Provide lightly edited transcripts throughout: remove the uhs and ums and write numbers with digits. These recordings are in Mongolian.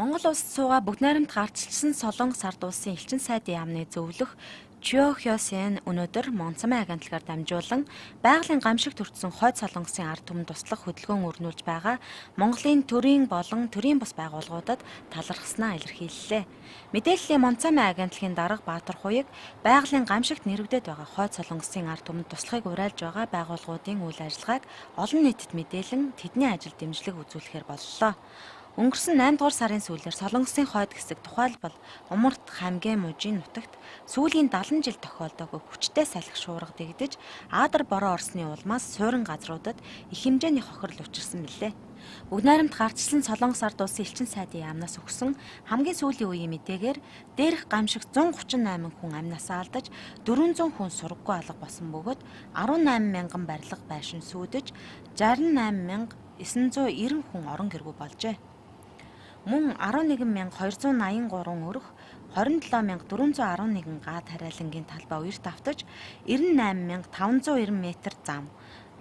Монгол улсад суугаа бүгд найрамд гарчилсан Солонгос ард улсын элчин сайдын яамны зөвлөх Чио Хёсен өнөөдөр Монцамын агентлагаар дамжуулан байгалийн гамшигт өртсөн хойд Солонгосын ард түмэнд туслах хөдөлгөөн өрнүүлж байгаа Монголын төрийн болон төрийн бус байгууллагуудад талархснаа илэрхийллээ. Мэдээллийн Монцамын агентлагийн дарга Баатар Хуяг байгалийн гамшигт нэрвдэд байгаа хойд Солонгосын ард түмэнд туслахыг уриалж байгаа байгууллагуудын үйл ажиллагааг олон нийтэд мэдээлэн тэдний ажил дэмжлэг үзүүлэхээр боллоо. Өнгөрсөн 8 дугаар сарын сүүлээр Солонгосын хойд хэсэг тухайлбал Умард, Хамгай, Мужийн нутагт сүүлийн 70 жил тохиолдоогүй хүчтэй салхи шуурга дэгдэж Аадар бороо орсны улмаас суурин газруудад их хэмжээний хохирол учирсан билээ. Бүгд найрамд гарчилсан Солонгос ард улсын элчин сайдын яамнаас өгсөн хамгийн сүүлийн үеийн мэдээгээр дээрх гамшигт 138 хүн амнасаа алдаж 400 хүн сургаггүй алга болсон бөгөөд 18 мянган барилга байшин сүүдэж 68,990 хүн орон гэргүй болжээ. Мөн 11,283 өрх 27,411 га тариалангийн талбай үерт автаж 98,590 м зам,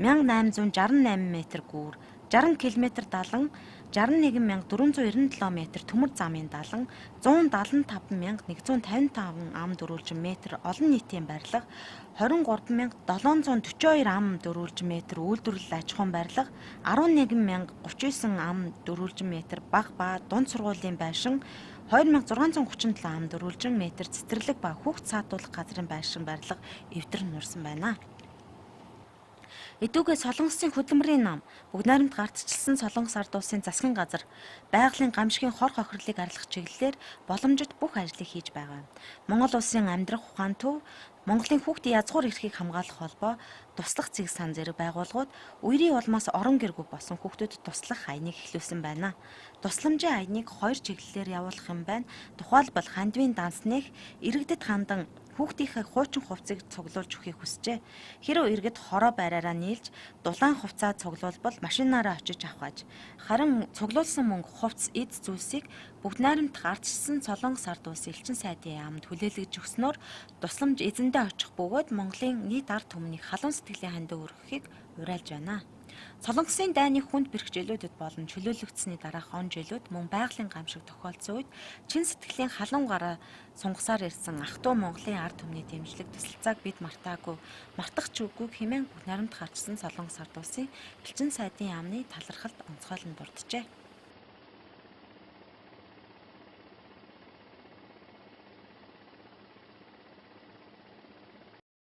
1868 м гүүр, 60 км далан, 61,497 м төмөр замын далан, 175,155 ам дөрвөлжин метр олон нийтийн барилга, 23,742 ам дөрвөлжин метр үйлдвэрлэл аж ахуйн барилга, 11,039 ам дөрвөлжин метр бага ба дунд сургуулийн байшин, 2,637 ам дөрвөлжин метр цэцэрлэг ба хүүхд саатуулах газрын байшин барилга эвдэр нуурсан байна. Эдүүгээ Солонгосын хөдөлмөрийн нам, бүгд найрамд гардчилсан Солонгос ард улсын засгийн газар байгалийн гамшигын хор хохирлыг арилгах чиглэлээр боломжит бүх ажлыг хийж байгаа. Монгол улсын амьдрах ухаан төв, Монголын хүүхдийн язгуур эрхийг хамгаалах холбоо, туслах цэг сан зэрэг байгууллагууд үерийн улмаас орон гэргүй болсон хүүхдүүдэд туслах аяныг эхлүүлсэн байна. Тусламжийн аяныг хоёр чиглэлээр явуулах юм байна. Тухайлбал хандивын дансныг иргэдэд хандан хүүхдийнхээ хуучин хувцсыг цуглуулж өгөхийг хүсжээ. Хэрэв иргэд хороо байраараа нийлж дулаан хувцаа цуглуулбал машинаараа очиж авах аж. Харин цуглуулсан мөнгө хувцс эд зүйлсийг бүгд найрамд гардчилсан Солонгос ард улсын элчин сайдын яамд хүлээлгэж өгснөөр тусламж эзэндээ очих бөгөөд Монголын нийт ард түмнийг халуун сэтгэлийн хандив өргөхийг уриалж байна. Солонгосын дайны хүнд бэрхжээлүүдэд болон чөлөөлөгдсөний дараах он жилүүд мөн байгалийн гамшиг тохиолдсон үед чин сэтгэлийн халуун гараа сунгасаар ирсэн ах トゥ Монголын ард түмний дэмжлэг тусалцааг бид мартах ч үгүй хэмээн бүгд найрамд гарчсан Солонгос ард улсын элчин сайдын яамны талархалд онцгойлон дурджээ.